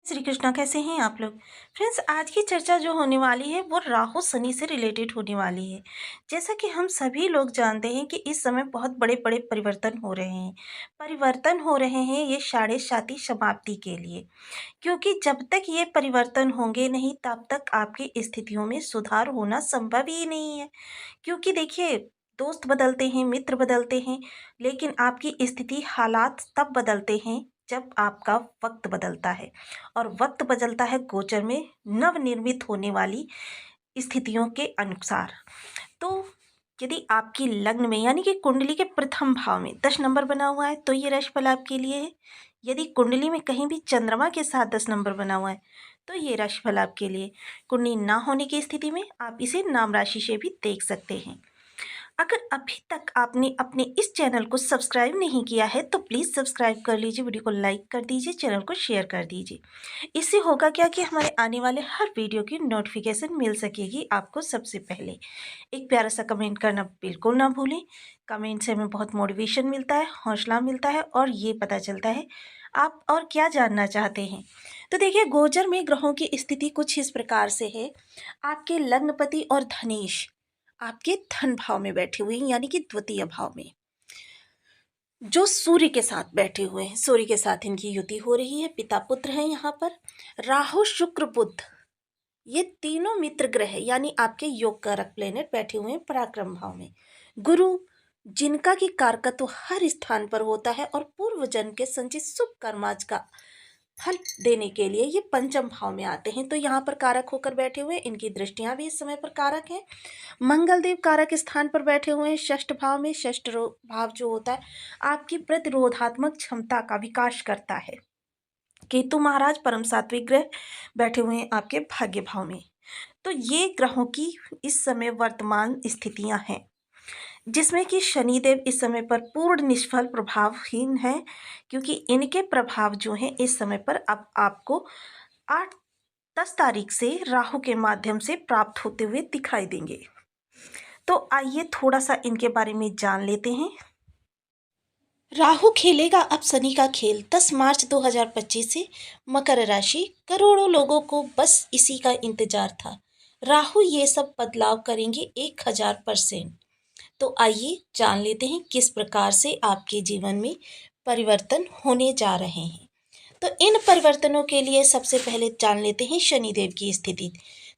श्री कृष्णा, कैसे हैं आप लोग। फ्रेंड्स, आज की चर्चा जो होने वाली है वो राहु शनि से रिलेटेड होने वाली है। जैसा कि हम सभी लोग जानते हैं कि इस समय बहुत बड़े बड़े परिवर्तन हो रहे हैं ये साढ़े साती समाप्ति के लिए। क्योंकि जब तक ये परिवर्तन होंगे नहीं तब तक आपकी स्थितियों में सुधार होना संभव ही नहीं है। क्योंकि देखिए, दोस्त बदलते हैं, मित्र बदलते हैं, लेकिन आपकी स्थिति हालात तब बदलते हैं जब आपका वक्त बदलता है। और वक्त बदलता है गोचर में नवनिर्मित होने वाली स्थितियों के अनुसार। तो यदि आपकी लग्न में यानी कि कुंडली के प्रथम भाव में 10 नंबर बना हुआ है तो ये राशिफल आपके लिए है। यदि कुंडली में कहीं भी चंद्रमा के साथ 10 नंबर बना हुआ है तो ये राशिफल आपके लिए। कुंडली ना होने की स्थिति में आप इसे नाम राशि से भी देख सकते हैं। अगर अभी तक आपने अपने इस चैनल को सब्सक्राइब नहीं किया है तो प्लीज़ सब्सक्राइब कर लीजिए, वीडियो को लाइक कर दीजिए, चैनल को शेयर कर दीजिए। इससे होगा क्या कि हमारे आने वाले हर वीडियो की नोटिफिकेशन मिल सकेगी आपको सबसे पहले। एक प्यारा सा कमेंट करना बिल्कुल ना भूलें। कमेंट से हमें बहुत मोटिवेशन मिलता है, हौसला मिलता है और ये पता चलता है आप और क्या जानना चाहते हैं। तो देखिए, गोचर में ग्रहों की स्थिति कुछ इस प्रकार से है। आपके लग्नपति और धनेश आपके धन भाव में बैठे हुए हैं यानी कि द्वितीय भाव में, जो सूर्य के साथ बैठे हुए हैं। सूर्य के साथ इनकी युति हो रही है, पिता पुत्र हैं यहाँ पर। राहु शुक्र बुध ये तीनों मित्र ग्रह यानी आपके योग कारक प्लेनेट बैठे हुए हैं पराक्रम भाव में। गुरु जिनका की कारकत्व हर स्थान पर होता है और पूर्व जन्म के संचित शुभ कर्माज का फल देने के लिए ये पंचम भाव में आते हैं। तो यहाँ पर कारक होकर बैठे हुए, इनकी दृष्टियां भी इस समय पर कारक हैं। मंगल देव कारक स्थान पर बैठे हुए हैं षष्ठ भाव में। षष्ठ भाव जो होता है आपकी प्रतिरोधात्मक क्षमता का विकास करता है। केतु महाराज परम सात्विक ग्रह बैठे हुए हैं आपके भाग्य भाव में। तो ये ग्रहों की इस समय वर्तमान स्थितियां हैं, जिसमें कि शनिदेव इस समय पर पूर्ण निष्फल प्रभावहीन है। क्योंकि इनके प्रभाव जो हैं इस समय पर अब आपको 8-10 तारीख से राहु के माध्यम से प्राप्त होते हुए दिखाई देंगे। तो आइए थोड़ा सा इनके बारे में जान लेते हैं। राहु खेलेगा अब शनि का खेल 10 मार्च 2025 से मकर राशि। करोड़ों लोगों को बस इसी का इंतजार था। राहु ये सब बदलाव करेंगे 1000%। तो आइए जान लेते हैं किस प्रकार से आपके जीवन में परिवर्तन होने जा रहे हैं। तो इन परिवर्तनों के लिए सबसे पहले जान लेते हैं शनिदेव की स्थिति।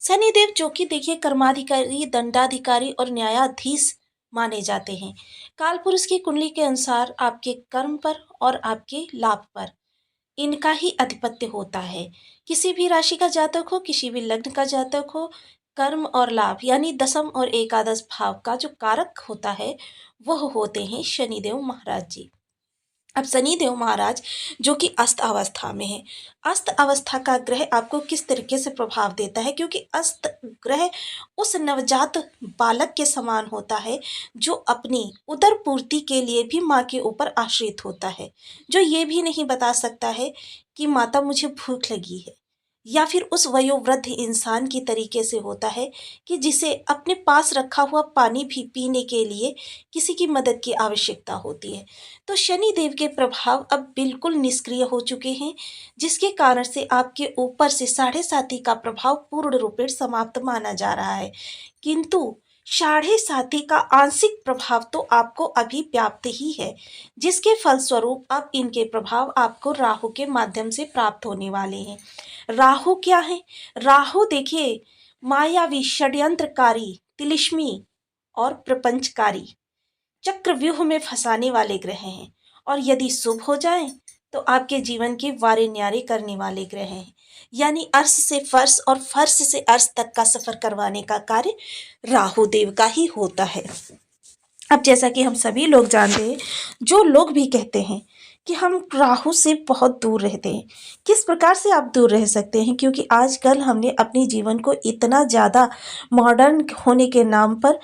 शनिदेव जो कि देखिए कर्माधिकारी, दंडाधिकारी और न्यायाधीश माने जाते हैं। कालपुरुष की कुंडली के अनुसार आपके कर्म पर और आपके लाभ पर इनका ही आधिपत्य होता है। किसी भी राशि का जातक हो, किसी भी लग्न का जातक हो, कर्म और लाभ यानी दसम और एकादश भाव का जो कारक होता है वह होते हैं शनिदेव महाराज जी। अब शनिदेव महाराज जो कि अस्त अवस्था में है, अस्त अवस्था का ग्रह आपको किस तरीके से प्रभाव देता है, क्योंकि अस्त ग्रह उस नवजात बालक के समान होता है जो अपनी उदर पूर्ति के लिए भी माँ के ऊपर आश्रित होता है, जो ये भी नहीं बता सकता है कि माता मुझे भूख लगी है, या फिर उस वयोवृद्ध इंसान की तरीके से होता है कि जिसे अपने पास रखा हुआ पानी भी पीने के लिए किसी की मदद की आवश्यकता होती है। तो शनि देव के प्रभाव अब बिल्कुल निष्क्रिय हो चुके हैं, जिसके कारण से आपके ऊपर से साढ़े साती का प्रभाव पूर्ण रूपेण समाप्त माना जा रहा है। किंतु साढ़े साती का आंशिक प्रभाव तो आपको अभी व्याप्त ही है, जिसके फलस्वरूप अब इनके प्रभाव आपको राहु के माध्यम से प्राप्त होने वाले हैं। राहु क्या है? राहु देखिए मायावी, षड्यंत्रकारी, तिलिस्मी और प्रपंचकारी, चक्रव्यूह में फंसाने वाले ग्रह हैं। और यदि शुभ हो जाएं तो आपके जीवन के वारे न्यारे करने वाले ग्रह हैं। यानी अर्श से फर्श और फर्श से अर्श तक का सफर करवाने का कार्य राहु देव का ही होता है। अब जैसा कि हम सभी लोग जानते हैं, जो लोग भी कहते हैं कि हम राहु से बहुत दूर रहते हैं, किस प्रकार से आप दूर रह सकते हैं, क्योंकि आजकल हमने अपने जीवन को इतना ज़्यादा मॉडर्न होने के नाम पर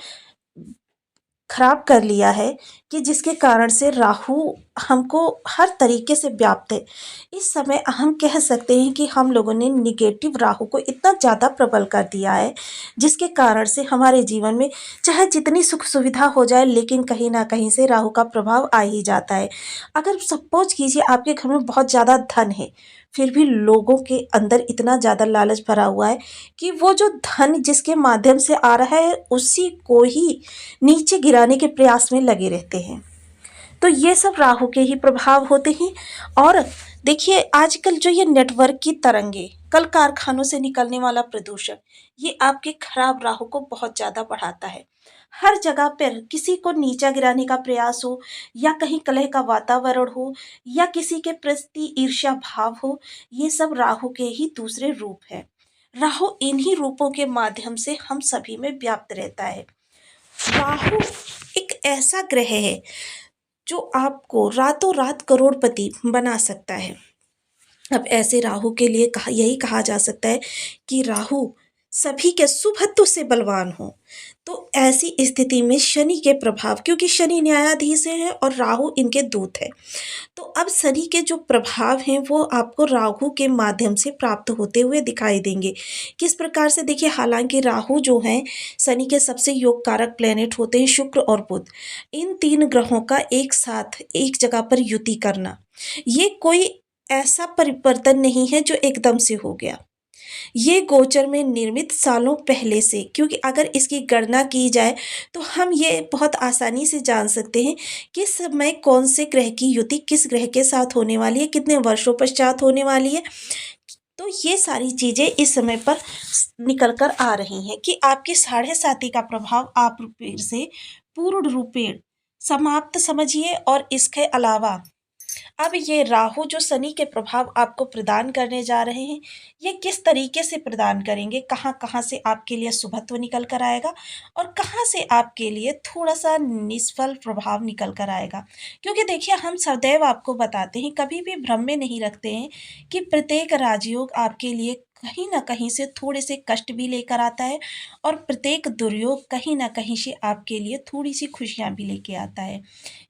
खराब कर लिया है कि जिसके कारण से राहु हमको हर तरीके से व्याप्त है। इस समय हम कह सकते हैं कि हम लोगों ने निगेटिव राहु को इतना ज़्यादा प्रबल कर दिया है, जिसके कारण से हमारे जीवन में चाहे जितनी सुख सुविधा हो जाए लेकिन कहीं ना कहीं से राहु का प्रभाव आ ही जाता है। अगर सपोज कीजिए आपके घर में बहुत ज़्यादा धन है, फिर भी लोगों के अंदर इतना ज़्यादा लालच भरा हुआ है कि वो जो धन जिसके माध्यम से आ रहा है उसी को ही नीचे गिराने के प्रयास में लगे रहते हैं। तो ये सब राहु के ही प्रभाव होते हैं। और देखिए आजकल जो ये नेटवर्क की तरंगे, कल कारखानों से निकलने वाला प्रदूषण, ये आपके खराब राहु को बहुत ज़्यादा बढ़ाता है। हर जगह पर किसी को नीचा गिराने का प्रयास हो, या कहीं कलह का वातावरण हो, या किसी के प्रति ईर्ष्या भाव हो, ये सब राहु के ही दूसरे रूप है। राहु इन्हीं रूपों के माध्यम से हम सभी में व्याप्त रहता है। राहु एक ऐसा ग्रह है जो आपको रातों रात करोड़पति बना सकता है। अब ऐसे राहु के लिए यही कहा जा सकता है कि राहु सभी के सुभत्तों से बलवान हो। तो ऐसी स्थिति में शनि के प्रभाव, क्योंकि शनि न्यायाधीश हैं और राहु इनके दूत है, तो अब शनि के जो प्रभाव हैं वो आपको राहु के माध्यम से प्राप्त होते हुए दिखाई देंगे। किस प्रकार से, देखिए हालांकि राहु जो हैं शनि के सबसे योग कारक प्लेनेट होते हैं शुक्र और बुध। इन तीन ग्रहों का एक साथ एक जगह पर युति करना, ये कोई ऐसा परिवर्तन नहीं है जो एकदम से हो गया। ये गोचर में निर्मित सालों पहले से, क्योंकि अगर इसकी गणना की जाए तो हम ये बहुत आसानी से जान सकते हैं किस समय कौन से ग्रह की युति किस ग्रह के साथ होने वाली है, कितने वर्षों पश्चात होने वाली है। तो ये सारी चीज़ें इस समय पर निकल कर आ रही हैं कि आपकी 7.5 का प्रभाव आप रूपेण से पूर्ण रूपेण समाप्त समझिए। और इसके अलावा अब ये राहु जो शनि के प्रभाव आपको प्रदान करने जा रहे हैं, ये किस तरीके से प्रदान करेंगे, कहाँ कहाँ से आपके लिए शुभत्व निकल कर आएगा और कहाँ से आपके लिए थोड़ा सा निष्फल प्रभाव निकल कर आएगा। क्योंकि देखिए हम सदैव आपको बताते हैं, कभी भी भ्रम में नहीं रखते हैं कि प्रत्येक राजयोग आपके लिए कहीं ना कहीं से थोड़े से कष्ट भी लेकर आता है और प्रत्येक दुर्योग कहीं ना कहीं से आपके लिए थोड़ी सी खुशियाँ भी लेके आता है।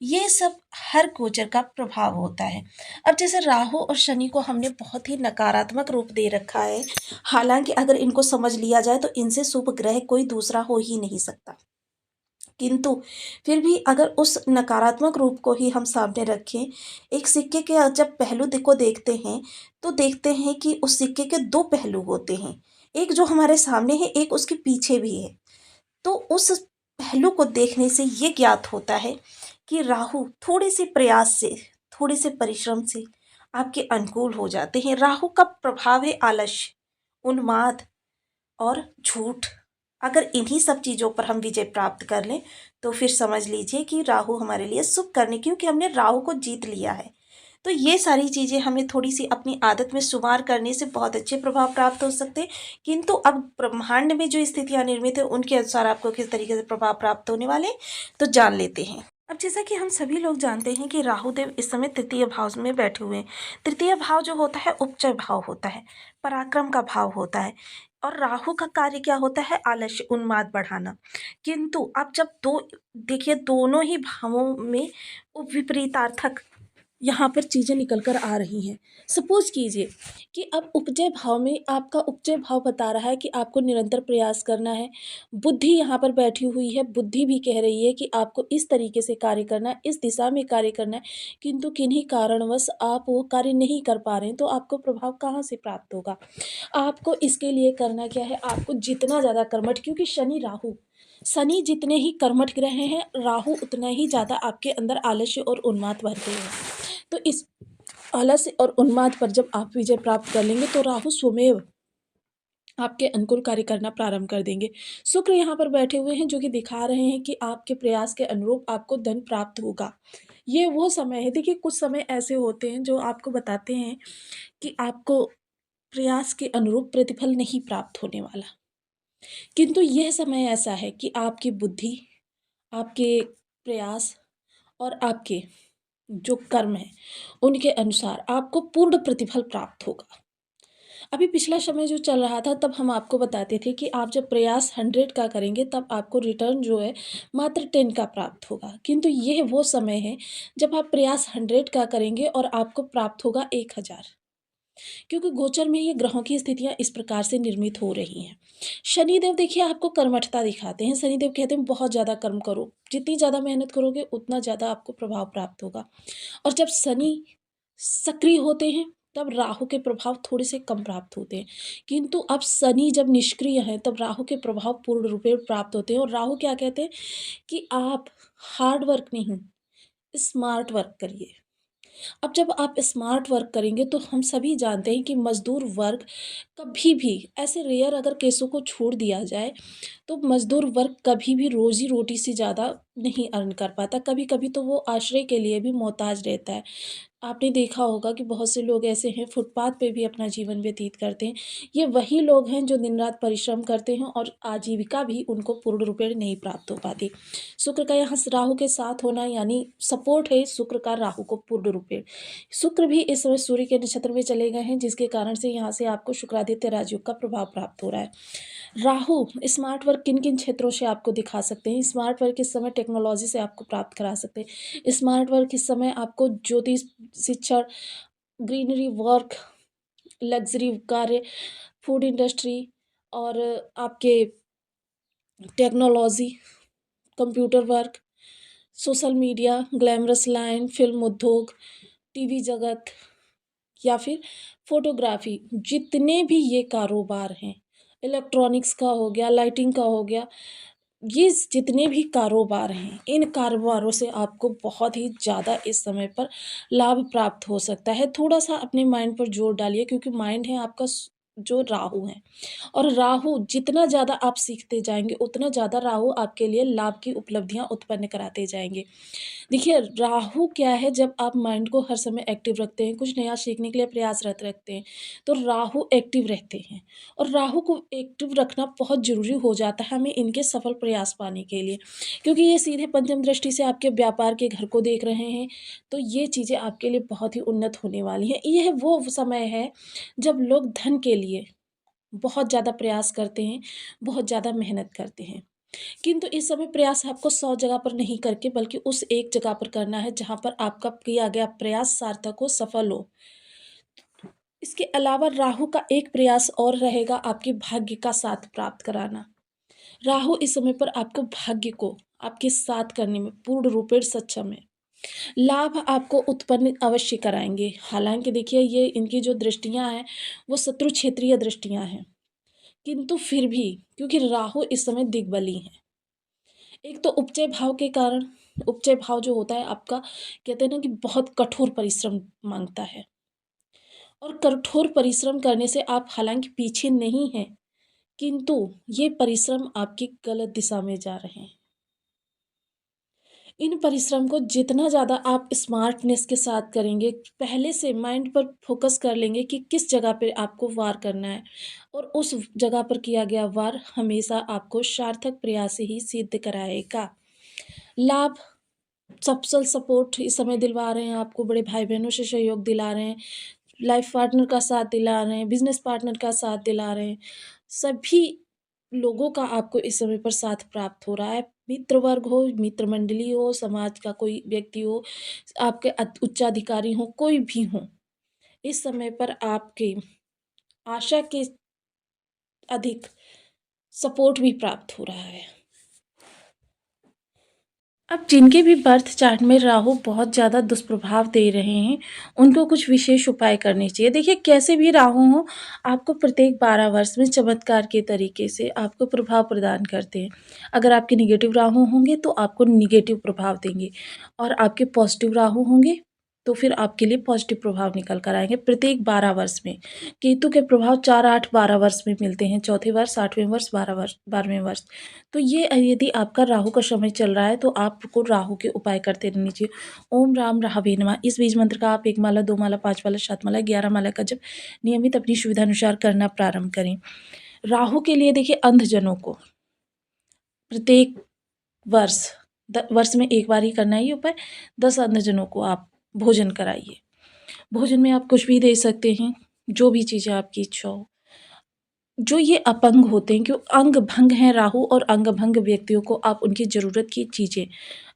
ये सब हर गोचर का प्रभाव होता है। अब जैसे राहु और शनि को हमने बहुत ही नकारात्मक रूप दे रखा है, हालांकि अगर इनको समझ लिया जाए तो इनसे शुभ ग्रह कोई दूसरा हो ही नहीं सकता, किंतु फिर भी अगर उस नकारात्मक रूप को ही हम सामने रखें, एक सिक्के के जब पहलू को देखते हैं तो देखते हैं कि उस सिक्के के दो पहलू होते हैं, एक जो हमारे सामने है, एक उसके पीछे भी है। तो उस पहलू को देखने से ये ज्ञात होता है कि राहु थोड़े से प्रयास से, थोड़े से परिश्रम से आपके अनुकूल हो जाते हैं। राहु का प्रभाव है आलस्य, उन्माद और झूठ। अगर इन्हीं सब चीज़ों पर हम विजय प्राप्त कर लें तो फिर समझ लीजिए कि राहु हमारे लिए शुभ करने, क्योंकि हमने राहु को जीत लिया है। तो ये सारी चीज़ें हमें थोड़ी सी अपनी आदत में शुमार करने से बहुत अच्छे प्रभाव प्राप्त हो सकते हैं। किंतु अब ब्रह्मांड में जो स्थितियाँ निर्मित है उनके अनुसार आपको किस तरीके से प्रभाव प्राप्त होने वाले तो जान लेते हैं। अब जैसा कि हम सभी लोग जानते हैं कि राहु देव इस समय तृतीय भाव में बैठे हुए हैं। तृतीय भाव जो होता है उपचय भाव होता है, पराक्रम का भाव होता है, और राहु का कार्य क्या होता है, आलस्य, उन्माद बढ़ाना। किंतु अब जब देखिए दोनों ही भावों में विपरीतार्थक यहाँ पर चीज़ें निकल कर आ रही हैं। सपोज कीजिए कि अब उपजय भाव में आपका उपजय भाव बता रहा है कि आपको निरंतर प्रयास करना है। बुद्धि यहाँ पर बैठी हुई है, बुद्धि भी कह रही है कि आपको इस तरीके से कार्य करना है, इस दिशा में कार्य करना है, किंतु किन्हीं कारणवश आप वो कार्य नहीं कर पा रहे हैं, तो आपको प्रभाव कहाँ से प्राप्त होगा। आपको इसके लिए करना क्या है, आपको जितना ज़्यादा कर्मठ, क्योंकि शनि जितने ही कर्मठ ग्रह हैं, राहु उतना ही ज़्यादा आपके अंदर आलस्य और उन्माद भरते हैं। तो इस आलस्य और उन्माद पर जब आप विजय प्राप्त कर लेंगे तो राहु स्वमेव आपके अनुकूल कार्य करना प्रारंभ कर देंगे। शुक्र यहाँ पर बैठे हुए हैं जो कि दिखा रहे हैं कि आपके प्रयास के अनुरूप आपको धन प्राप्त होगा। ये वो समय है, देखिए कुछ समय ऐसे होते हैं जो आपको बताते हैं कि आपको प्रयास के अनुरूप प्रतिफल नहीं प्राप्त होने वाला, किंतु यह समय ऐसा है कि आपकी बुद्धि, आपके प्रयास और आपके जो कर्म है उनके अनुसार आपको पूर्ण प्रतिफल प्राप्त होगा। अभी पिछला समय जो चल रहा था तब हम आपको बताते थे कि आप जब प्रयास 100 का करेंगे तब आपको रिटर्न जो है मात्र 10 का प्राप्त होगा, किंतु यह वो समय है जब आप प्रयास 100 का करेंगे और आपको प्राप्त होगा 1000, क्योंकि गोचर में ये ग्रहों की स्थितियाँ इस प्रकार से निर्मित हो रही हैं। शनिदेव देखिए आपको कर्मठता दिखाते हैं, शनिदेव कहते हैं बहुत ज़्यादा कर्म करो, जितनी ज़्यादा मेहनत करोगे उतना ज़्यादा आपको प्रभाव प्राप्त होगा। और जब शनि सक्रिय होते हैं तब राहु के प्रभाव थोड़े से कम प्राप्त होते हैं। किंतु अब शनि जब निष्क्रिय है तब राहु के प्रभाव पूर्ण रूप में प्राप्त होते हैं। और राहु क्या कहते हैं कि आप हार्ड वर्क नहीं, स्मार्ट वर्क करिए। अब जब आप स्मार्ट वर्क करेंगे तो हम सभी जानते हैं कि मज़दूर वर्ग कभी भी, ऐसे रेयर अगर केसों को छोड़ दिया जाए, तो मज़दूर वर्ग कभी भी रोज़ी-रोटी से ज़्यादा नहीं अर्न कर पाता। कभी-कभी तो वो आश्रय के लिए भी मोहताज रहता है। आपने देखा होगा कि बहुत से लोग ऐसे हैं फुटपाथ पे भी अपना जीवन व्यतीत करते हैं। ये वही लोग हैं जो दिन-रात परिश्रम करते हैं और आजीविका भी उनको पूर्ण रूपेण नहीं प्राप्त हो पाती। शुक्र का यहाँ स राहु के साथ होना यानी सपोर्ट है शुक्र का राहु को पूर्ण रूपेण। शुक्र भी इस समय सूर्य के नक्षत्र में चले गए हैं, जिसके कारण से यहाँ से आपको शुक्रादित्य राजयोग का प्रभाव प्राप्त हो रहा है। राहु स्मार्ट वर्क किन-किन क्षेत्रों से आपको दिखा सकते हैं? स्मार्ट वर्क इस समय टेक्नोलॉजी से आपको प्राप्त करा सकते हैं। स्मार्ट वर्क इस समय आपको ज्योतिष, शिक्षण, ग्रीनरी वर्क, लग्ज़री कार्य, फूड इंडस्ट्री और आपके technology, computer work, social media, glamorous line, film उद्योग, टीवी जगत या फिर फ़ोटोग्राफ़ी, जितने भी ये कारोबार हैं, इलेक्ट्रॉनिक्स का हो गया, लाइटिंग का हो गया, ये जितने भी कारोबार हैं, इन कारोबारों से आपको बहुत ही ज़्यादा इस समय पर लाभ प्राप्त हो सकता है। थोड़ा-सा अपने माइंड पर ज़ोर डालिए, क्योंकि माइंड है आपका जो राहु है, और राहु जितना ज़्यादा आप सीखते जाएँगे, उतना ज़्यादा राहु आपके लिए लाभ की उपलब्धियाँ उत्पन्न कराते जाएँगे। देखिए, राहु क्या है, जब आप माइंड को हर समय एक्टिव रखते हैं, कुछ नया सीखने के लिए प्रयासरत रखते हैं, तो राहु एक्टिव रहते हैं। और राहु को एक्टिव रखना बहुत ज़रूरी हो जाता है हमें इनके सफल प्रयास पाने के लिए, क्योंकि ये सीधे पंचम दृष्टि से आपके व्यापार के घर को देख रहे हैं, तो ये चीज़ें आपके लिए बहुत ही उन्नत होने वाली हैं। यह वो समय है जब लोग धन के लिए बहुत ज़्यादा प्रयास करते हैं, बहुत ज़्यादा मेहनत करते हैं। किंतु इस समय प्रयास आपको 100 जगह पर नहीं करके बल्कि उस एक जगह पर करना है जहाँ पर आपका किया गया प्रयास सार्थक हो, सफल हो। इसके अलावा राहु का एक प्रयास और रहेगा आपके भाग्य का साथ प्राप्त कराना। राहु इस समय पर आपको भाग्य को आपके साथ करने में पूर्ण रूपेण सक्षम है। लाभ आपको उत्पन्न अवश्य कराएँगे। हालाँकि देखिए, ये इनकी जो दृष्टियाँ हैं, वो शत्रु क्षेत्रीय दृष्टियाँ हैं। किंतु फिर भी क्योंकि राहु इस समय दिग्बली हैं। एक तो उपचय भाव के कारण, उपचय भाव जो होता है आपका, कहते हैं ना कि बहुत कठोर परिश्रम माँगता है, और कठोर परिश्रम करने से आप हालाँकि पीछे नहीं हैं, किंतु ये परिश्रम आपकी गलत दिशा में जा रहे हैं। इन परिश्रम को जितना ज़्यादा आप स्मार्टनेस के साथ करेंगे, पहले से माइंड पर फ़ोकस कर लेंगे कि किस जगह पे आपको वार करना है, और उस जगह पर किया गया वार हमेशा आपको सार्थक प्रयास से ही सिद्ध कराएगा। लाभ, सबसे सपोर्ट इस समय दिलवा रहे हैं आपको, बड़े भाई-बहनों से सहयोग दिला रहे हैं, लाइफ़ पार्टनर का साथ दिला रहे हैं, बिज़नेस पार्टनर का साथ दिला रहे हैं। सभी लोगों का आपको इस समय पर साथ प्राप्त हो रहा है। मित्र वर्ग हो, मित्र मंडली हो, समाज का कोई व्यक्ति हो, आपके उच्चाधिकारी हों, कोई भी हों, इस समय पर आपके आशा के अधिक सपोर्ट भी प्राप्त हो रहा है। अब जिनके भी बर्थ चार्ट में राहु बहुत ज़्यादा दुष्प्रभाव दे रहे हैं, उनको कुछ विशेष उपाय करने चाहिए। देखिए, कैसे भी राहु हो, आपको प्रत्येक 12 वर्ष में चमत्कार के तरीके से आपको प्रभाव प्रदान करते हैं। अगर आपके नेगेटिव राहु होंगे तो आपको नेगेटिव प्रभाव देंगे, और आपके पॉजिटिव राहु होंगे तो फिर आपके लिए पॉजिटिव प्रभाव निकल कर आएँगे प्रत्येक 12 वर्ष में। केतु के प्रभाव 4, 8, 12 वर्ष में मिलते हैं, चौथे वर्ष, 8वें वर्ष, 12वें वर्ष। तो ये यदि आपका राहु का समय चल रहा है तो आपको राहु के उपाय करते रहने चाहिए। ओम राम राहवे नमः, इस बीज मंत्र का आप 1 माला, 2 माला, 5 माला, 7 माला, 11 माला का जप नियमित अपनी सुविधानुसार करना प्रारंभ करें। राहु के लिए देखिए, अंधजनों को प्रत्येक वर्ष वर्ष में 1 बार ही करना है ये उपाय। 10 अंधजनों को आप भोजन कराइए। भोजन में आप कुछ भी दे सकते हैं, जो भी चीज़ें आपकी इच्छा हो। जो ये अपंग होते हैं, क्यों अंग भंग हैं राहु, और अंग भंग व्यक्तियों को आप उनकी ज़रूरत की चीज़ें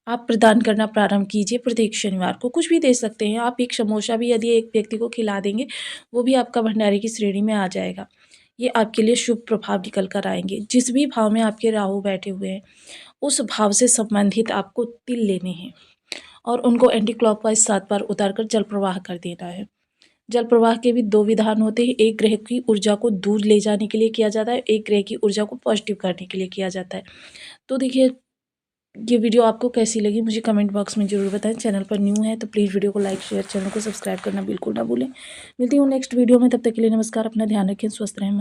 आप प्रदान करना प्रारंभ कीजिए। प्रत्येक शनिवार को कुछ भी दे सकते हैं आप, एक समोसा भी यदि एक व्यक्ति को खिला देंगे, वो भी आपका भंडारे की श्रेणी में आ जाएगा। ये आपके लिए शुभ प्रभाव निकल कर आएँगे। जिस भी भाव में आपके राहु बैठे हुए हैं, उस भाव से संबंधित आपको तिल लेने हैं और उनको एंटी क्लॉकवाइज़ 7 बार उतार कर जल प्रवाह कर देना है। जल प्रवाह के भी 2 विधान होते हैं, एक ग्रह की ऊर्जा को दूर ले जाने के लिए किया जाता है, एक ग्रह की ऊर्जा को पॉजिटिव करने के लिए किया जाता है। तो देखिए, ये वीडियो आपको कैसी लगी मुझे कमेंट बॉक्स में ज़रूर बताएं। चैनल पर न्यू है तो प्लीज़ वीडियो को लाइक शेयर, चैनल को सब्सक्राइब करना बिल्कुल ना भूलें। मिलती हूँ नेक्स्ट वीडियो में, तब तक के लिए नमस्कार, अपना ध्यान रखें, स्वस्थ रहें, मस्त